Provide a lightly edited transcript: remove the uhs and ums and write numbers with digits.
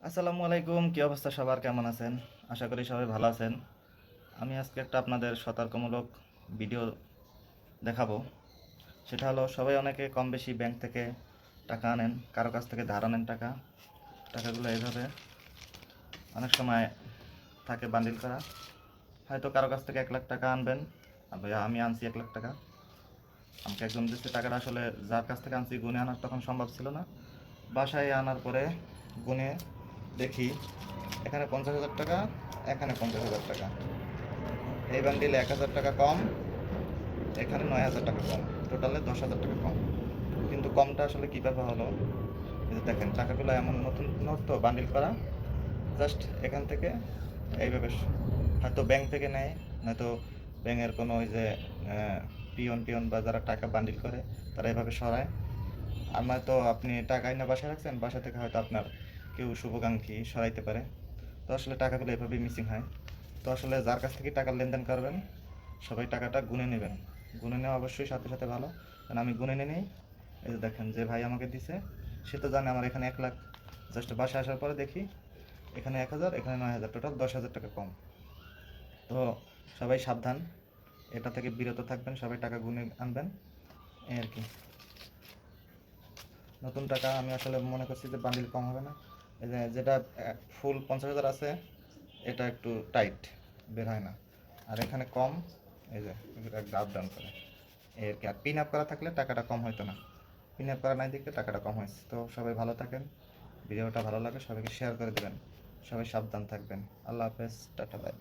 আসসালামু আলাইকুম, কি অবস্থা সবার, কেমন আছেন? আশা করি সবাই ভালো আছেন। আমি আজকে একটা আপনাদের সতর্কমূলক ভিডিও দেখাবো। সেটা হলো, সবাই অনেকে কম বেশি ব্যাংক থেকে টাকা আনেন, কারো কাছ থেকে ধার আনেন টাকা। টাকাগুলো এইভাবে অনেক সময় থাকে বান্ডিল করা। হয়তো কারো কাছ থেকে 1 লাখ টাকা আনবেন। ভাইয়া আমি আনছি 1 লাখ টাকা, আমাকে একজন দিচ্ছে টাকাটা। আসলে যার কাছ থেকে আনছি গুনে আনার তখন সম্ভব ছিল না। বাসায় আনার পরে গুনে দেখি এখানে 50,000 টাকা, এখানে 50,000 টাকা, এই বান্ডিলে 1,000 টাকা কম, এখানে 9,000 টাকা কম, টোটালে 10,000 টাকা কম। কিন্তু কমটা আসলে কীভাবে হলো, এই যে দেখেন টাকাগুলো এমন নতুন নোট তো বান্ডিল করা, জাস্ট এখান থেকে এইভাবে হয়তো ব্যাংক থেকে নেয়, নয়তো ব্যাংকের কোনো ওই যে পিয়ন টিয়ন বা যারা টাকা বান্ডিল করে তারা এভাবে সরায়। আর নয়তো আপনি টাকা এনে বাসায় রাখছেন, বাসা থেকে হয়তো আপনার কেউ শুভাকাঙ্ক্ষী সরাইতে পারে। তো আসলে টাকাগুলো এভাবেই মিসিং হয়। তো আসলে যার কাছ থেকে টাকার লেনদেন করবেন, সবাই টাকাটা গুনে নেবেন। গুনে নেওয়া অবশ্যই সাথে সাথে ভালো, কারণ আমি গুনে নিই। এই যে দেখেন, যে ভাই আমাকে দিছে সে তো জানে আমার এখানে 1 লাখ। জাস্ট বাসায় আসার পরে দেখি এখানে 1,000, এখানে 9,000, টোটাল 10,000 টাকা কম। তো সবাই সাবধান, এটা থেকে বিরত থাকবেন, সবাই টাকা গুনে আনবেন, এই আর কি। নতুন টাকা আমি আসলে মনে করছি যে বান্ডিল কম হবে না। এই যে যেটা ফুল 50,000 আছে, এটা একটু টাইট, বের হয় না। আর এখানে কম, এই যে একটা আপ ডাউন করে, এই আর কি। আর পিন আপ করা থাকলে টাকাটা কম হইতো না, পিন আপ করা নাই দেখতে টাকাটা কম হয়েছে। তো সবাই ভালো থাকেন, ভিডিওটা ভালো লাগে সবাইকে শেয়ার করে দেবেন, সবাই সাবধান থাকবেন। আল্লাহ হাফেজ, টাটা, বাই।